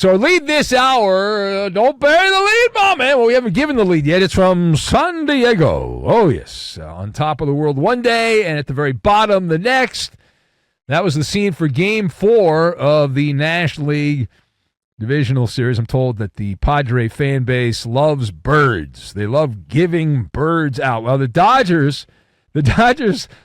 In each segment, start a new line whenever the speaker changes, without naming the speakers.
So our lead this hour, don't bury the lead, my man. Well, we haven't given the lead yet. It's from San Diego. Oh, yes. On top of the world one day and at the very bottom the next. That was the scene for Game 4 of the National League Divisional Series. I'm told that the Padre fan base loves birds. They love giving birds out. Well, the Dodgers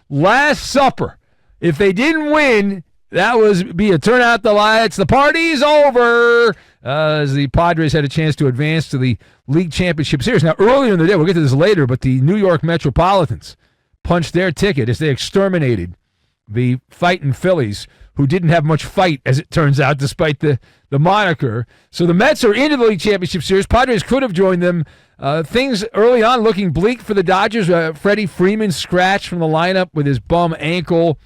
Last Supper, if they didn't win, that was be a turn out the lights. The party's over as the Padres had a chance to advance to the League Championship Series. Now, earlier in the day, we'll get to this later, but the New York Metropolitans punched their ticket as they exterminated the fighting Phillies, who didn't have much fight, as it turns out, despite the moniker. So the Mets are into the League Championship Series. Padres could have joined them. Things early on looking bleak for the Dodgers. Freddie Freeman scratched from the lineup with his bum ankle.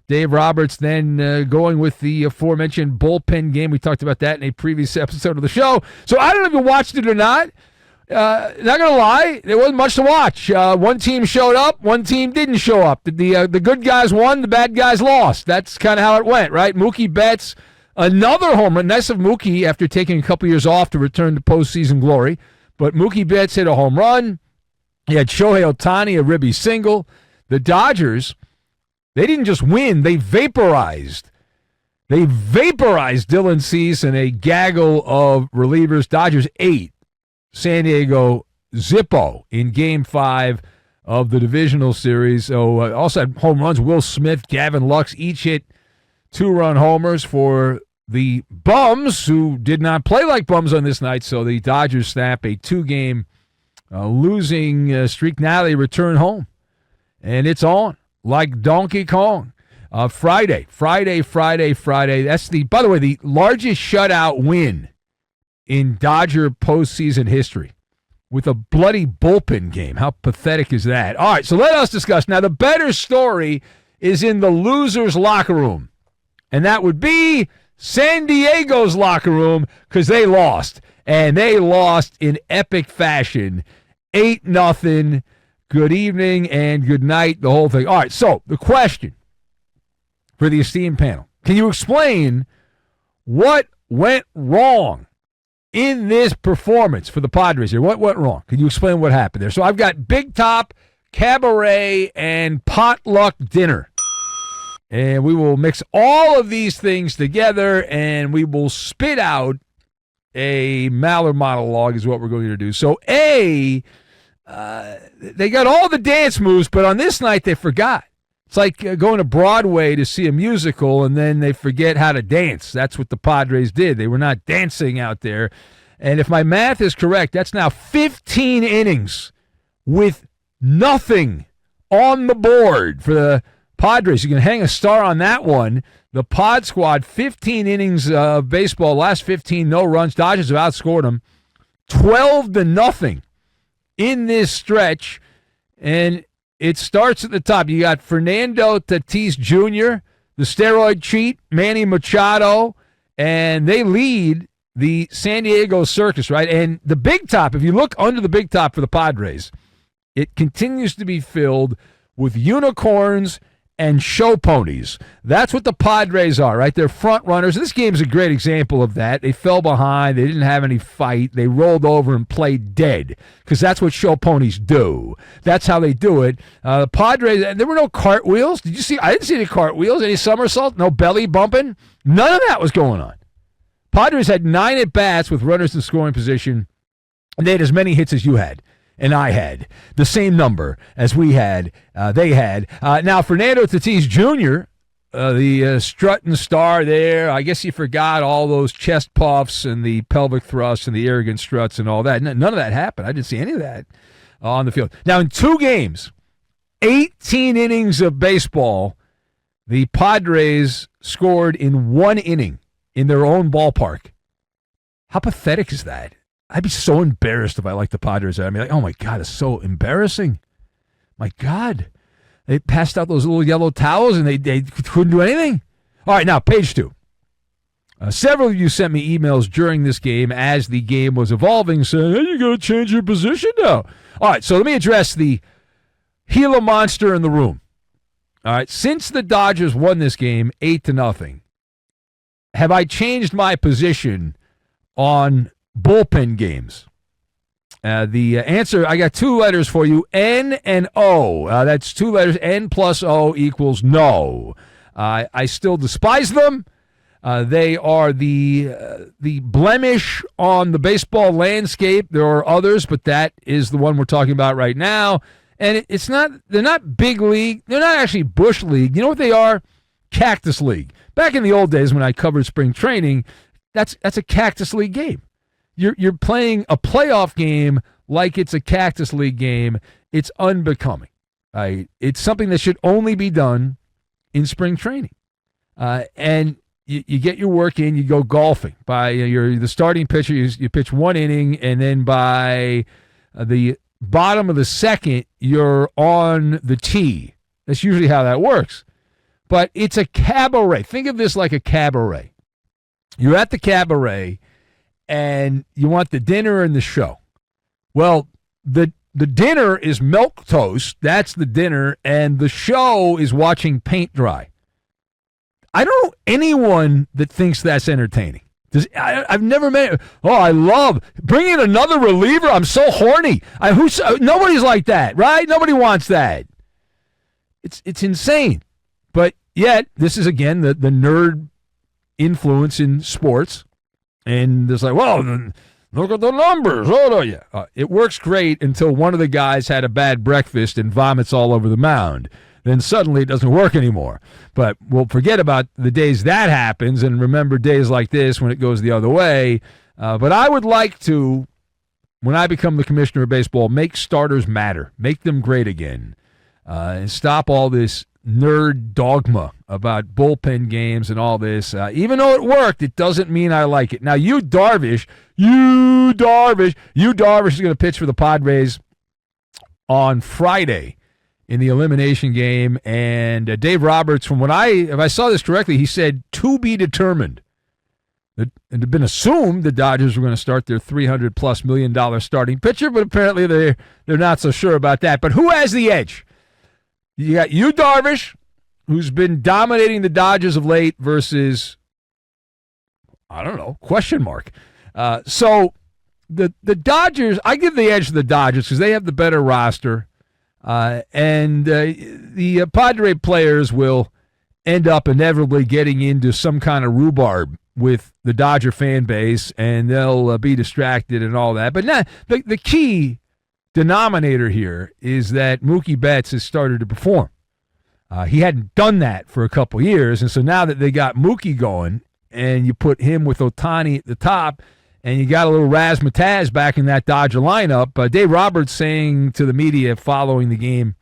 Dave Roberts then going with the aforementioned bullpen game. We talked about that in a previous episode of the show. So I don't know if you watched it or not. Not going to lie, there wasn't much to watch. One team showed up, one team didn't show up. The good guys won, the bad guys lost. That's kind of how it went, right? Mookie Betts, another home run. Nice of Mookie after taking a couple years off to return to postseason glory. But Mookie Betts hit a home run. He had Shohei Ohtani, a ribby single. The Dodgers, they didn't just win, they vaporized. They vaporized Dylan Cease and a gaggle of relievers. Dodgers 8, San Diego Zippo in Game 5 of the divisional series. So also had home runs. Will Smith, Gavin Lux each hit 2-run homers for the Bums, who did not play like bums on this night. So the Dodgers snap a 2-game losing streak. Now they return home, and it's on like Donkey Kong. Friday. That's by the way, the largest shutout win in Dodger postseason history with a bloody bullpen game. How pathetic is that? All right, so let us discuss. Now, the better story is in the losers' locker room, and that would be San Diego's locker room, because they lost, and they lost in epic fashion, 8-0. Good evening and good night, the whole thing. All right, so the question for the esteemed panel, can you explain what went wrong in this performance for the Padres here? What went wrong? Can you explain what happened there? So I've got Big Top, Cabaret, and Potluck Dinner. And we will mix all of these things together, and we will spit out a Maller monologue is what we're going to do. So they got all the dance moves, but on this night they forgot. It's like going to Broadway to see a musical, and then they forget how to dance. That's what the Padres did. They were not dancing out there. And if my math is correct, that's now 15 innings with nothing on the board for the Padres. You can hang a star on that one. The Pod Squad, 15 innings of baseball, last 15, no runs. Dodgers have outscored them 12-0 in this stretch. And it starts at the top. You got Fernando Tatis Jr., the steroid cheat, Manny Machado, and they lead the San Diego circus, right? And the Big Top, if you look under the Big Top for the Padres, it continues to be filled with unicorns and show ponies. That's what the Padres are, right? They're front runners. This game is a great example of that. They fell behind. They didn't have any fight. They rolled over and played dead, because that's what show ponies do. That's how they do it. The Padres, and there were no cartwheels. Did you see? I didn't see any cartwheels, any somersaults, no belly bumping. None of that was going on. Padres had 9 at-bats with runners in scoring position, and they had as many hits as you had. And I had the same number as we had, they had. Now, Fernando Tatis Jr., the strutting star there, I guess he forgot all those chest puffs and the pelvic thrusts and the arrogant struts and all that. None of that happened. I didn't see any of that on the field. Now, in 2 games, 18 innings of baseball, the Padres scored in 1 inning in their own ballpark. How pathetic is that? I'd be so embarrassed if I liked the Padres. I'd be like, oh, my God, it's so embarrassing. My God. They passed out those little yellow towels, and they couldn't do anything. All right, now, page 2. Several of you sent me emails during this game as the game was evolving saying, hey, you got to change your position now. All right, so let me address the Gila monster in the room. All right, since the Dodgers won this game 8-0, have I changed my position on bullpen games? The answer, I got two letters for you, N and O. That's two letters, N plus O equals no. I still despise them. They are the blemish on the baseball landscape. There are others, but that is the one we're talking about right now. And they're not big league. They're not actually Bush League. You know what they are? Cactus League. Back in the old days when I covered spring training, that's a Cactus League game. You're playing a playoff game like it's a Cactus League game. It's unbecoming. It's something that should only be done in spring training. And you get your work in, you go golfing. By you're the starting pitcher, you pitch one inning, and then by the bottom of the second, you're on the tee. That's usually how that works. But it's a cabaret. Think of this like a cabaret. You're at the cabaret, and you want the dinner and the show. Well, the dinner is milk toast. That's the dinner, and the show is watching paint dry. I don't know anyone that thinks that's entertaining. I've never met. Oh, I love bringing in another reliever. I'm so horny. Nobody's like that, right? Nobody wants that. It's insane. But yet, this is again the nerd influence in sports, and it's like, well, look at the numbers. Oh yeah, it works great until one of the guys had a bad breakfast and vomits all over the mound. Then suddenly it doesn't work anymore. But we'll forget about the days that happens and remember days like this when it goes the other way. But I would like to, when I become the commissioner of baseball, make starters matter. Make them great again. And stop all this nerd dogma about bullpen games and all this. Even though it worked, it doesn't mean I like it. Now, Yu Darvish is going to pitch for the Padres on Friday in the elimination game, and Dave Roberts, if I saw this correctly, he said to be determined. It had been assumed the Dodgers were going to start their $300+ million starting pitcher, but apparently they're not so sure about that. But who has the edge? You got Yu Darvish, who's been dominating the Dodgers of late, versus, I don't know, question mark. So the Dodgers, I give the edge to the Dodgers because they have the better roster. And the Padre players will end up inevitably getting into some kind of rhubarb with the Dodger fan base, and they'll be distracted and all that. But the key denominator here is that Mookie Betts has started to perform. He hadn't done that for a couple years, and so now that they got Mookie going, and you put him with Ohtani at the top, and you got a little razzmatazz back in that Dodger lineup. Dave Roberts saying to the media following the game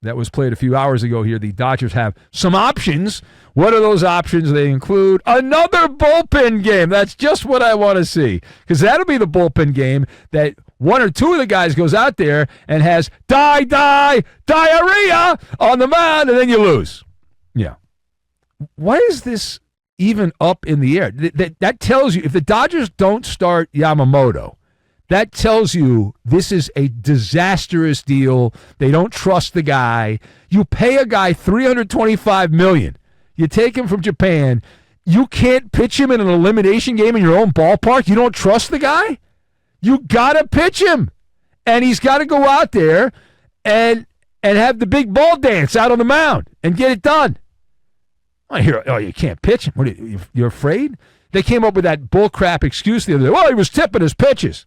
that was played a few hours ago here, the Dodgers have some options. What are those options? They include another bullpen game. That's just what I want to see, because that'll be the bullpen game that one or two of the guys goes out there and has diarrhea on the mound, and then you lose. Yeah. Why is this even up in the air? That tells you, if the Dodgers don't start Yamamoto, that tells you this is a disastrous deal. They don't trust the guy. You pay a guy $325 million. You take him from Japan. You can't pitch him in an elimination game in your own ballpark. You don't trust the guy? You got to pitch him. And he's got to go out there and have the big ball dance out on the mound and get it done. I hear, you can't pitch him. What, you're afraid? They came up with that bullcrap excuse the other day. Well, he was tipping his pitches.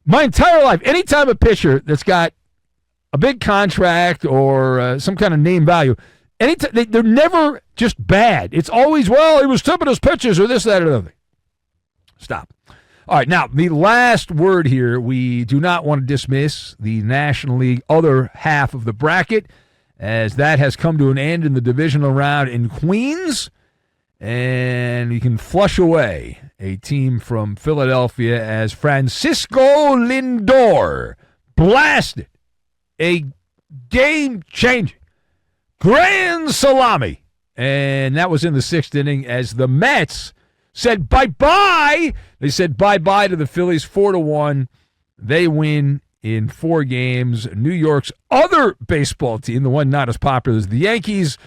My entire life, anytime a pitcher that's got a big contract or some kind of name value, they're never just bad. It's always, well, he was tipping his pitches or this, that, or the other. Stop. All right, now, the last word here, we do not want to dismiss the National League other half of the bracket, as that has come to an end in the divisional round in Queens, and you can flush away a team from Philadelphia as Francisco Lindor blasted a game-changing grand salami, and that was in the sixth inning as the Mets said bye-bye. They said bye-bye to the Phillies 4-1. They win in 4 games. New York's other baseball team, the one not as popular as the Yankees,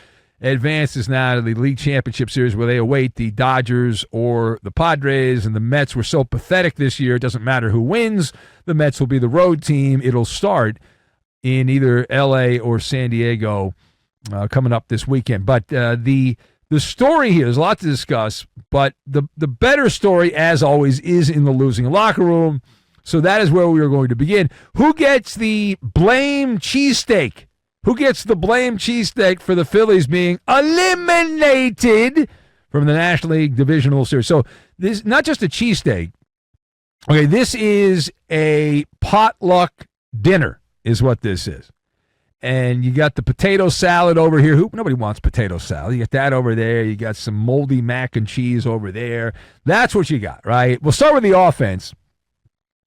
advances now to the League Championship Series where they await the Dodgers or the Padres, and the Mets were so pathetic this year, it doesn't matter who wins. The Mets will be the road team. It'll start in either L.A. or San Diego coming up this weekend. But the story here, there's a lot to discuss, but the better story, as always, is in the losing locker room. So that is where we are going to begin. Who gets the blame cheesesteak? Who gets the blame cheesesteak for the Phillies being eliminated from the National League Divisional Series? So this is not just a cheesesteak. Okay, this is a potluck dinner is what this is. And you got the potato salad over here. Nobody wants potato salad. You got that over there. You got some moldy mac and cheese over there. That's what you got, right? We'll start with the offense.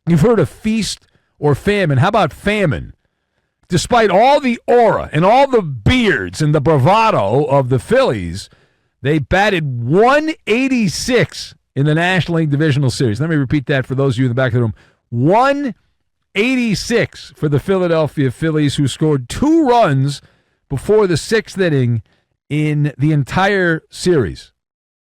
You've heard of feast or famine. How about famine? Despite all the aura and all the beards and the bravado of the Phillies, they batted 186 in the National League Divisional Series. Let me repeat that for those of you in the back of the room. 186 for the Philadelphia Phillies, who scored 2 runs before the 6th inning in the entire series.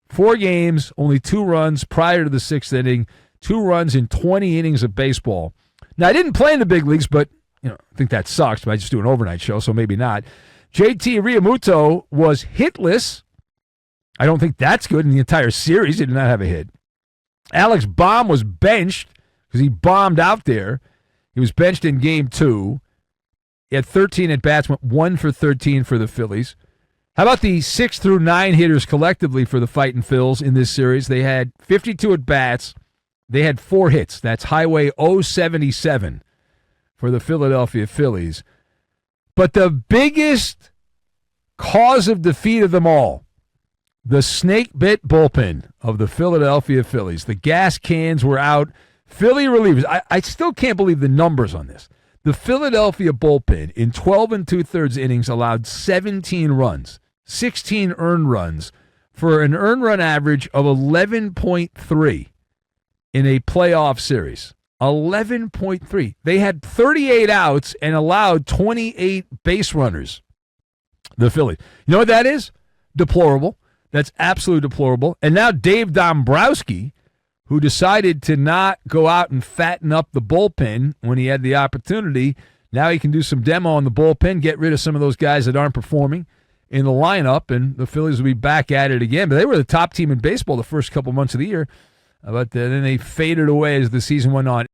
4 games, only 2 runs prior to the 6th inning. 2 runs in 20 innings of baseball. Now, I didn't play in the big leagues, but I think that sucks, but I just do an overnight show, so maybe not. JT Realmuto was hitless. I don't think that's good in the entire series. He did not have a hit. Alex Baum was benched because he bombed out there. He was benched in Game 2. He had 13 at-bats, went 1 for 13 for the Phillies. How about the 6 through 9 hitters collectively for the Fightin' Phils in this series? They had 52 at-bats. They had 4 hits. That's Highway 077 for the Philadelphia Phillies. But the biggest cause of defeat of them all, the snake-bit bullpen of the Philadelphia Phillies. The gas cans were out. Philly relievers, I still can't believe the numbers on this. The Philadelphia bullpen in 12 2/3 innings allowed 17 runs, 16 earned runs, for an earned run average of 11.3 in a playoff series. 11.3. They had 38 outs and allowed 28 base runners, the Phillies. You know what that is? Deplorable. That's absolutely deplorable. And now Dave Dombrowski, who decided to not go out and fatten up the bullpen when he had the opportunity, now he can do some demo on the bullpen, get rid of some of those guys that aren't performing in the lineup, and the Phillies will be back at it again. But they were the top team in baseball the first couple months of the year. But then they faded away as the season went on.